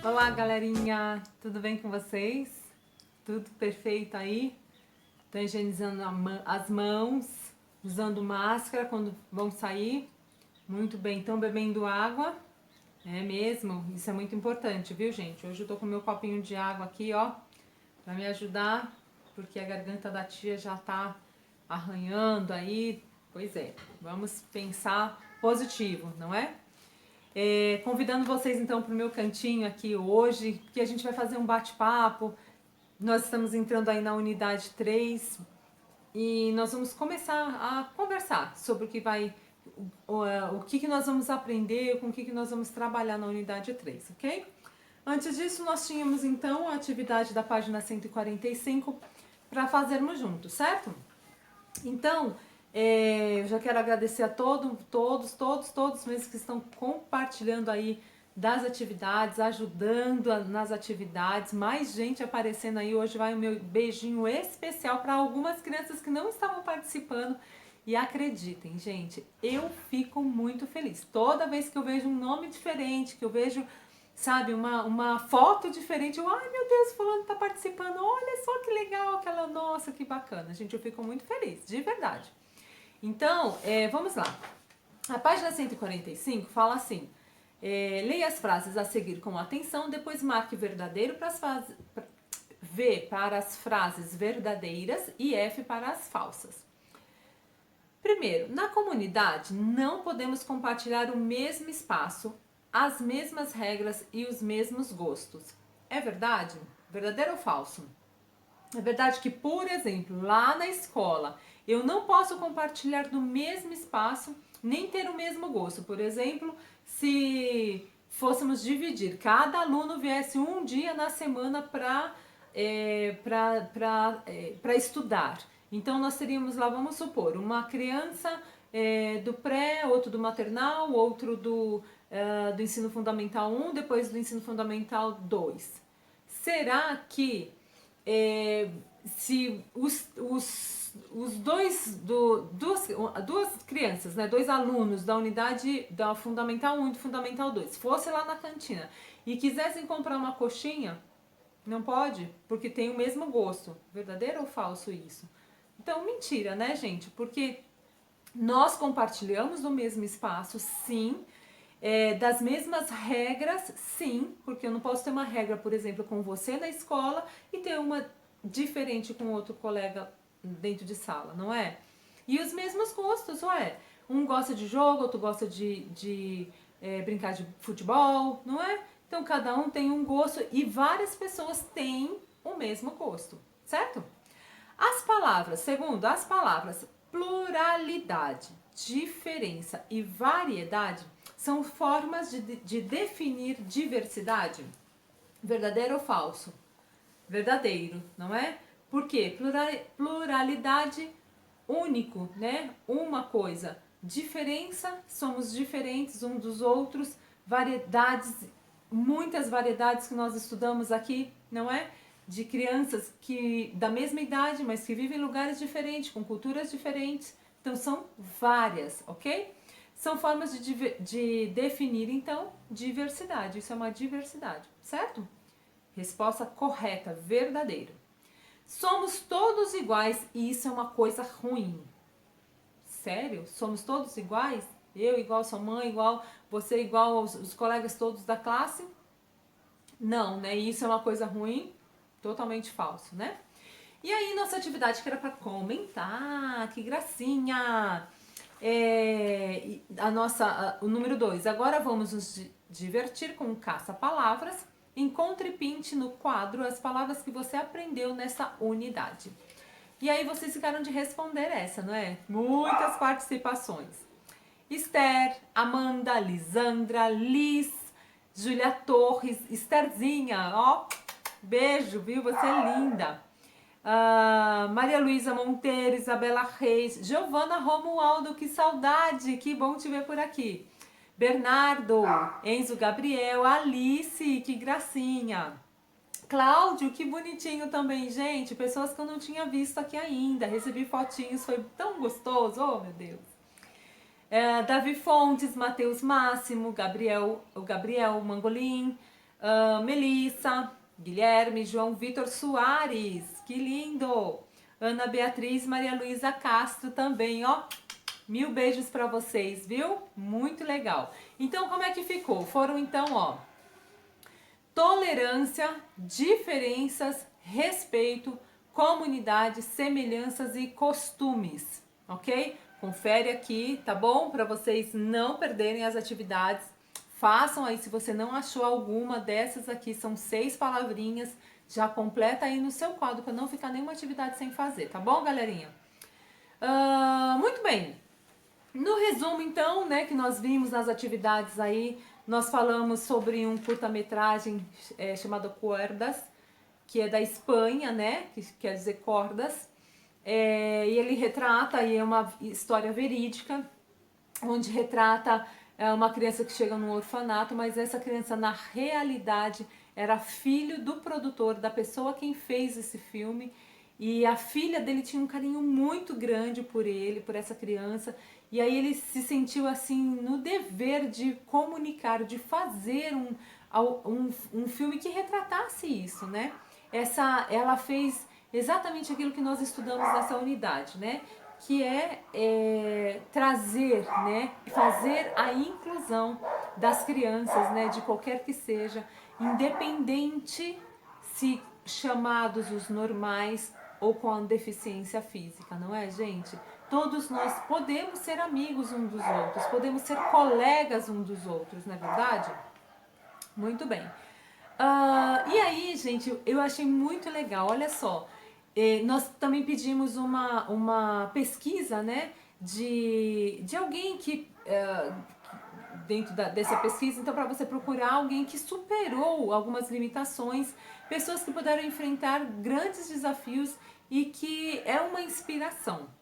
Olá, galerinha! Tudo bem com vocês? Tudo perfeito aí? Estão higienizando as mãos, usando máscara quando vão sair? Muito bem, estão bebendo água? É mesmo? Isso é muito importante, viu, gente? Hoje eu tô com meu copinho de água aqui, ó, pra me ajudar, porque a garganta da tia já tá arranhando aí. Pois é, vamos pensar positivo, não é? Convidando vocês então para o meu cantinho aqui hoje, que a gente vai fazer um bate-papo. Nós estamos entrando aí na unidade 3 e nós vamos começar a conversar sobre o que nós vamos aprender, com o que nós vamos trabalhar na unidade 3, ok? Antes disso, nós tínhamos então a atividade da página 145 para fazermos juntos, certo? Então, eu já quero agradecer a todos mesmo que estão compartilhando aí das atividades, ajudando nas atividades, mais gente aparecendo aí. Hoje vai o meu beijinho especial para algumas crianças que não estavam participando. E acreditem, gente, eu fico muito feliz. Toda vez que eu vejo um nome diferente, que eu vejo, sabe, uma foto diferente, eu, ai meu Deus, fulano tá participando, olha só que legal aquela, nossa, que bacana. Gente, eu fico muito feliz, de verdade. Então, vamos lá. A página 145 fala assim, leia as frases a seguir com atenção, depois marque verdadeiro para as frases, V para as frases verdadeiras e F para as falsas. Primeiro, na comunidade não podemos compartilhar o mesmo espaço, as mesmas regras e os mesmos gostos. É verdade? Verdadeiro ou falso? É verdade que, por exemplo, lá na escola, eu não posso compartilhar do mesmo espaço, nem ter o mesmo gosto. Por exemplo, se fôssemos dividir, cada aluno viesse um dia na semana para estudar. Então, nós teríamos lá, vamos supor, uma criança do pré, outro do maternal, outro do ensino fundamental 1, depois do ensino fundamental 2. Será que se os duas crianças, né, dois alunos da unidade da Fundamental 1 e do Fundamental 2, fosse lá na cantina e quisessem comprar uma coxinha, não pode, porque tem o mesmo gosto. Verdadeiro ou falso isso? Então, mentira, né, gente? Porque nós compartilhamos do mesmo espaço, sim, das mesmas regras, sim, porque eu não posso ter uma regra, por exemplo, com você na escola e ter uma diferente com outro colega dentro de sala, não é? E os mesmos gostos, ué. Um gosta de jogo, outro gosta de brincar de futebol, não é? Então cada um tem um gosto e várias pessoas têm o mesmo gosto, certo? As palavras, segundo as palavras pluralidade, diferença e variedade são formas de definir diversidade. Verdadeiro ou falso? Verdadeiro, não é? Por quê? Pluralidade, único, né? Uma coisa. Diferença, somos diferentes uns dos outros. Variedades, muitas variedades que nós estudamos aqui, não é? De crianças que da mesma idade, mas que vivem em lugares diferentes, com culturas diferentes. Então são várias, ok? São formas de definir, então, diversidade. Isso é uma diversidade, certo? Resposta correta, verdadeiro. Somos todos iguais e isso é uma coisa ruim. Sério? Somos todos iguais? Eu igual sua mãe, igual você, igual os colegas todos da classe? Não, né? Isso é uma coisa ruim? Totalmente falso, né? E aí, nossa atividade que era para comentar, que gracinha! O número 2. Agora vamos nos divertir com caça-palavras. Encontre e pinte no quadro as palavras que você aprendeu nessa unidade. E aí vocês ficaram de responder essa, não é? Muitas participações. Esther, Amanda, Lisandra, Liz, Júlia Torres, Estherzinha, ó, beijo, viu? Você é linda. Maria Luísa Monteiro, Isabela Reis, Giovana Romualdo, que saudade, que bom te ver por aqui. Bernardo, Enzo Gabriel, Alice, que gracinha. Cláudio, que bonitinho também, gente. Pessoas que eu não tinha visto aqui ainda. Recebi fotinhos, foi tão gostoso, oh meu Deus. Davi Fontes, Matheus Máximo, o Gabriel Mangolin, Melissa, Guilherme, João Vitor Soares, que lindo! Ana Beatriz, Maria Luísa Castro também, ó. Mil beijos para vocês, viu? Muito legal. Então, como é que ficou? Foram então, ó, tolerância, diferenças, respeito, comunidade, semelhanças e costumes, ok? Confere aqui, tá bom? Para vocês não perderem as atividades. Façam aí, se você não achou alguma dessas aqui, são 6 palavrinhas, já completa aí no seu quadro para não ficar nenhuma atividade sem fazer, tá bom, galerinha? Muito bem. No resumo, então, né, que nós vimos nas atividades aí, nós falamos sobre um curta-metragem chamado Cuerdas, que é da Espanha, né, que quer dizer cordas, e ele retrata, e é uma história verídica, onde retrata uma criança que chega num orfanato, mas essa criança, na realidade, era filho do produtor, da pessoa quem fez esse filme, e a filha dele tinha um carinho muito grande por ele, por essa criança, e aí ele se sentiu assim no dever de comunicar, de fazer um filme que retratasse isso, né? Ela fez exatamente aquilo que nós estudamos nessa unidade, né? Que é trazer, né? Fazer a inclusão das crianças, né? De qualquer que seja, independente se chamados os normais ou com a deficiência física, não é, gente? Todos nós podemos ser amigos uns dos outros, podemos ser colegas uns dos outros, não é verdade? Muito bem. E aí, gente, eu achei muito legal, olha só. Nós também pedimos uma pesquisa, né, de alguém que, dentro dessa pesquisa, então para você procurar alguém que superou algumas limitações, pessoas que puderam enfrentar grandes desafios e que é uma inspiração.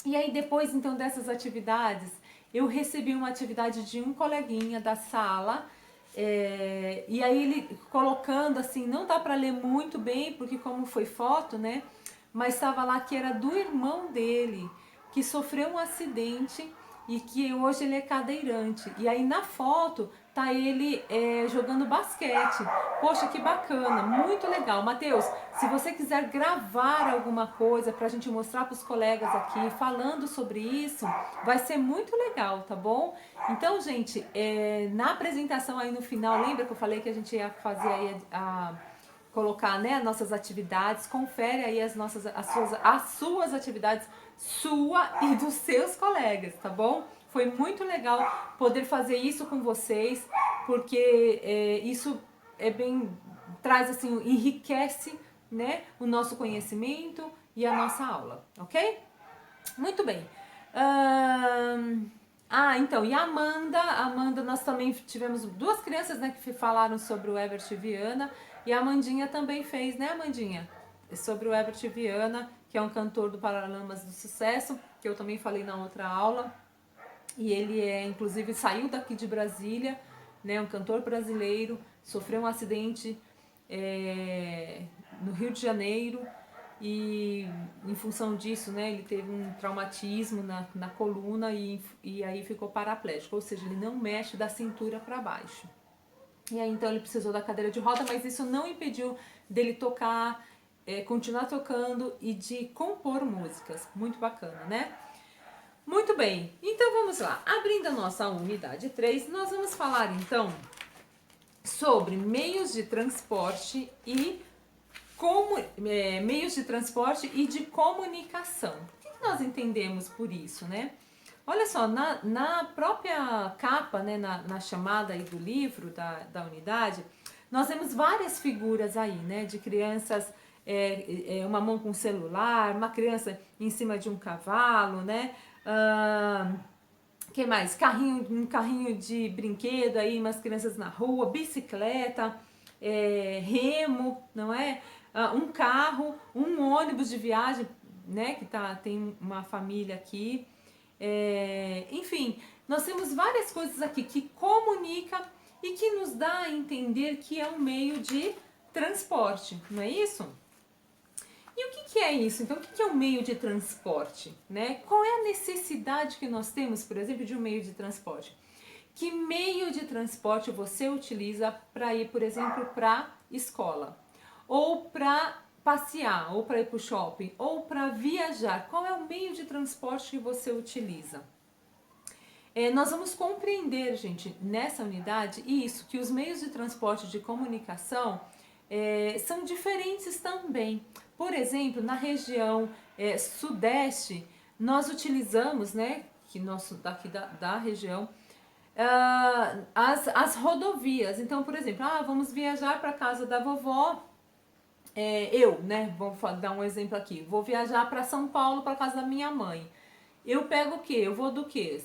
E aí depois então dessas atividades, eu recebi uma atividade de um coleguinha da sala, e aí ele colocando assim, não dá para ler muito bem, porque como foi foto, né? Mas estava lá que era do irmão dele, que sofreu um acidente e que hoje ele é cadeirante. E aí na foto tá ele jogando basquete. Poxa, que bacana, muito legal. Matheus, se você quiser gravar alguma coisa pra gente mostrar pros colegas aqui, falando sobre isso, vai ser muito legal, tá bom? Então, gente, na apresentação aí no final, lembra que eu falei que a gente ia fazer aí colocar, né, as nossas atividades, confere aí as suas atividades, sua e dos seus colegas, tá bom? Foi muito legal poder fazer isso com vocês, porque isso traz assim, enriquece, né, o nosso conhecimento e a nossa aula, ok? Muito bem. Então, e a Amanda, nós também tivemos 2 crianças, né, que falaram sobre o Herbert Viana, e a Amandinha também fez, né, Amandinha? Sobre o Herbert Viana, que é um cantor do Paralamas do Sucesso, que eu também falei na outra aula, e ele inclusive saiu daqui de Brasília, né, um cantor brasileiro, sofreu um acidente no Rio de Janeiro, e em função disso, né, ele teve um traumatismo na coluna e aí ficou paraplégico, ou seja, ele não mexe da cintura para baixo. E aí então ele precisou da cadeira de roda, mas isso não impediu dele tocar, continuar tocando e de compor músicas. Muito bacana, né? Muito bem, então vamos lá. Abrindo a nossa unidade 3, nós vamos falar então sobre meios de transporte e meios de transporte e de comunicação. O que nós entendemos por isso, né? Olha só, na própria capa, né, na chamada aí do livro da unidade, nós temos várias figuras aí, né, de crianças, uma mão com celular, uma criança em cima de um cavalo, né? Que mais? Um carrinho de brinquedo aí, umas crianças na rua, bicicleta, remo, não é? Um carro, um ônibus de viagem, né? Que tem uma família aqui. Enfim, nós temos várias coisas aqui que comunica e que nos dá a entender que é um meio de transporte, não é isso? E o que é isso? Então, o que é um meio de transporte, né? Qual é a necessidade que nós temos, por exemplo, de um meio de transporte? Que meio de transporte você utiliza para ir, por exemplo, para escola? Ou para passear, ou para ir para o shopping, ou para viajar? Qual é o meio de transporte que você utiliza? Nós vamos compreender, gente, nessa unidade, isso, que os meios de transporte de comunicação são diferentes também. Por exemplo, na região sudeste, nós utilizamos, né, que nosso daqui da região, as rodovias. Então, por exemplo, vamos viajar para casa da vovó. Né, vou dar um exemplo aqui. Vou viajar para São Paulo para casa da minha mãe. Eu pego o quê? Eu vou do quê?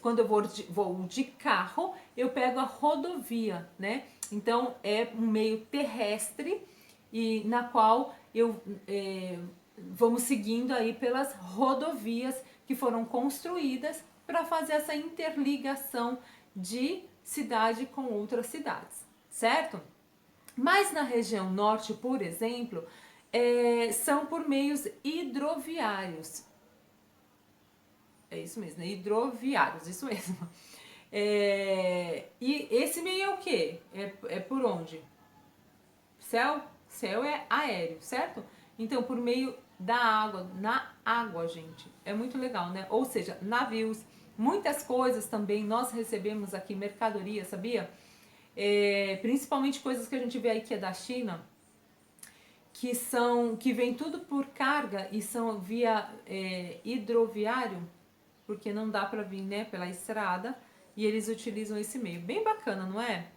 Quando eu vou de carro, eu pego a rodovia, né? Então, é um meio terrestre e na qual vamos seguindo aí pelas rodovias que foram construídas para fazer essa interligação de cidade com outras cidades, certo? Mas na região norte, por exemplo, são por meios hidroviários. É isso mesmo, né? Hidroviários, isso mesmo. E esse meio é o quê? É por onde? Céu? Céu é aéreo, certo? Então, por meio da água, na água, gente. É muito legal, né? Ou seja, navios, muitas coisas também nós recebemos aqui, mercadoria, sabia? Principalmente coisas que a gente vê aí que é da China, que vem tudo por carga e são via hidroviário, porque não dá para vir, né, pela estrada, e eles utilizam esse meio. Bem bacana, não é?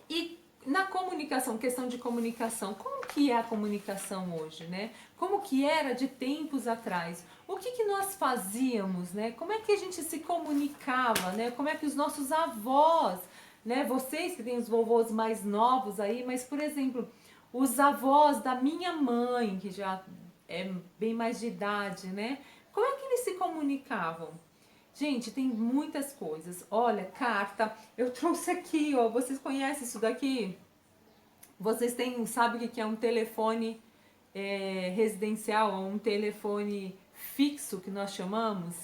E na comunicação, questão de comunicação, como que é a comunicação hoje, né? Como que era de tempos atrás? O que nós fazíamos, né? Como é que a gente se comunicava, né? Como é que os nossos avós, né? Vocês que têm os vovôs mais novos aí, mas, por exemplo, os avós da minha mãe, que já é bem mais de idade, né? Como é que eles se comunicavam? Gente, tem muitas coisas. Olha, carta. Eu trouxe aqui, ó. Vocês conhecem isso daqui? Vocês sabem o que é um telefone residencial, ou um telefone fixo, que nós chamamos?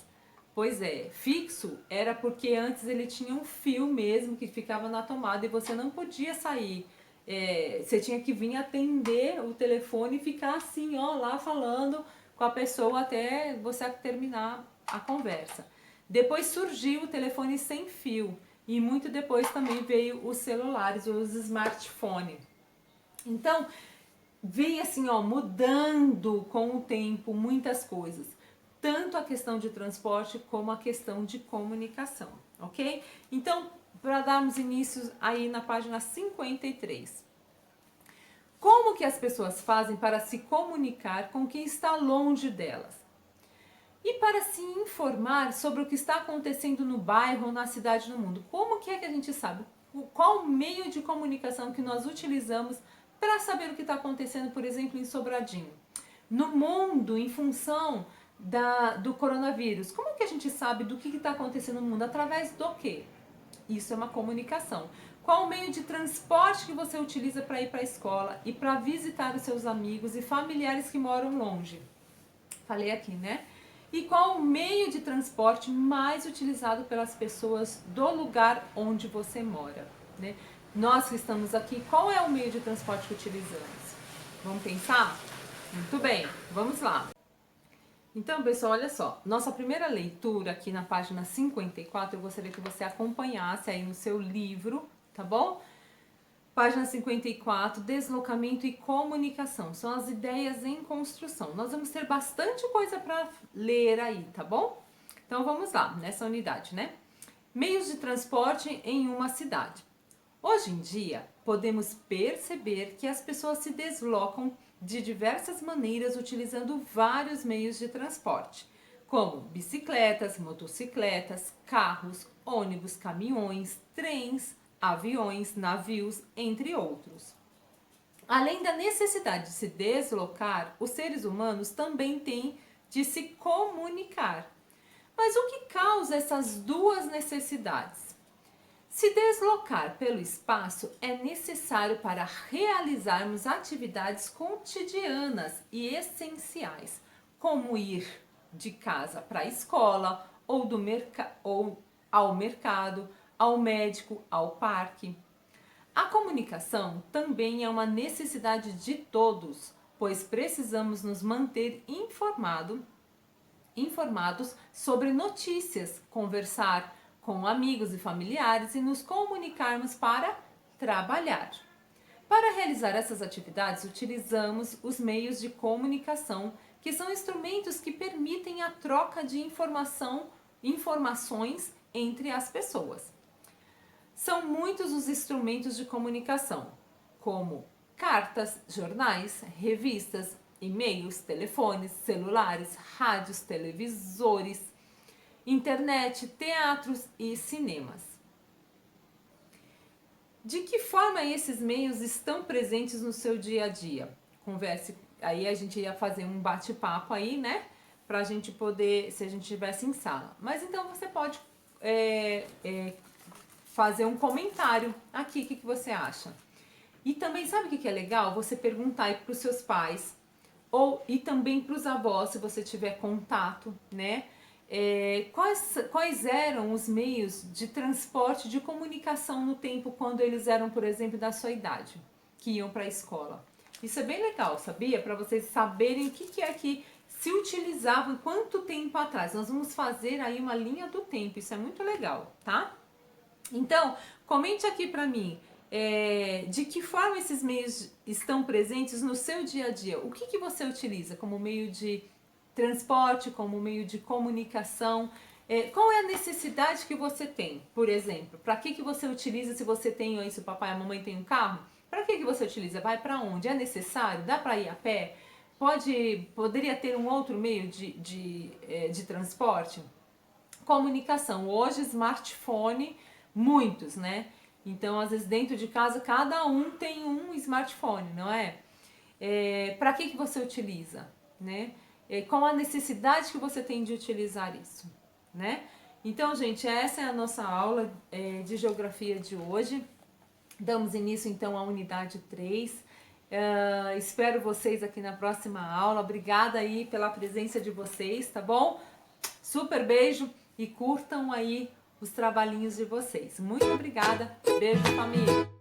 Pois é, fixo era porque antes ele tinha um fio mesmo que ficava na tomada e você não podia sair. Você tinha que vir atender o telefone e ficar assim, ó, lá falando com a pessoa até você terminar a conversa. Depois surgiu o telefone sem fio e muito depois também veio os celulares, os smartphones. Então, vem assim, ó, mudando com o tempo muitas coisas. Tanto a questão de transporte como a questão de comunicação, ok? Então, para darmos início aí na página 53. Como que as pessoas fazem para se comunicar com quem está longe delas? E para se informar sobre o que está acontecendo no bairro, na cidade, no mundo. Como que é que a gente sabe? Qual o meio de comunicação que nós utilizamos para saber o que está acontecendo, por exemplo, em Sobradinho? No mundo, em função do coronavírus. Como que a gente sabe do que está acontecendo no mundo? Através do quê? Isso é uma comunicação. Qual o meio de transporte que você utiliza para ir para a escola e para visitar os seus amigos e familiares que moram longe? Falei aqui, né? E qual o meio de transporte mais utilizado pelas pessoas do lugar onde você mora, né? Nós que estamos aqui, qual é o meio de transporte que utilizamos? Vamos pensar? Muito bem, vamos lá. Então, pessoal, olha só. Nossa primeira leitura aqui na página 54, eu gostaria que você acompanhasse aí no seu livro, tá bom? Página 54, deslocamento e comunicação. São as ideias em construção. Nós vamos ter bastante coisa para ler aí, tá bom? Então vamos lá, nessa unidade, né? Meios de transporte em uma cidade. Hoje em dia, podemos perceber que as pessoas se deslocam de diversas maneiras utilizando vários meios de transporte, como bicicletas, motocicletas, carros, ônibus, caminhões, trens, aviões, navios, entre outros. Além da necessidade de se deslocar, os seres humanos também têm de se comunicar. Mas o que causa essas duas necessidades? Se deslocar pelo espaço é necessário para realizarmos atividades cotidianas e essenciais, como ir de casa para a escola ou ao mercado, ao médico, ao parque. A comunicação também é uma necessidade de todos, pois precisamos nos manter informados sobre notícias, conversar com amigos e familiares e nos comunicarmos para trabalhar. Para realizar essas atividades, utilizamos os meios de comunicação, que são instrumentos que permitem a troca de informações entre as pessoas. São muitos os instrumentos de comunicação, como cartas, jornais, revistas, e-mails, telefones, celulares, rádios, televisores, internet, teatros e cinemas. De que forma esses meios estão presentes no seu dia a dia? Converse, aí a gente ia fazer um bate-papo aí, né? Pra gente poder, se a gente estivesse em sala. Mas então você pode fazer um comentário aqui, o que você acha? E também, sabe o que é legal? Você perguntar aí para os seus pais, e também para os avós, se você tiver contato, né? Quais eram os meios de transporte, de comunicação no tempo quando eles eram, por exemplo, da sua idade, que iam para a escola. Isso é bem legal, sabia? Para vocês saberem o que é que se utilizava e quanto tempo atrás. Nós vamos fazer aí uma linha do tempo, isso é muito legal, tá? Então, comente aqui para mim, de que forma esses meios estão presentes no seu dia a dia. O que você utiliza como meio de transporte, como meio de comunicação? Qual é a necessidade que você tem, por exemplo? Para que você utiliza se você tem, ou se o papai e a mamãe tem um carro? Para que você utiliza? Vai para onde? É necessário? Dá para ir a pé? Poderia ter um outro meio de transporte? Comunicação. Hoje, smartphone, muitos, né? Então, às vezes, dentro de casa, cada um tem um smartphone, não é? Para que você utiliza, né? Qual a necessidade que você tem de utilizar isso, né? Então, gente, essa é a nossa aula de geografia de hoje. Damos início, então, à unidade 3. Espero vocês aqui na próxima aula. Obrigada aí pela presença de vocês, tá bom? Super beijo e curtam aí os trabalhinhos de vocês. Muito obrigada. Beijo, família.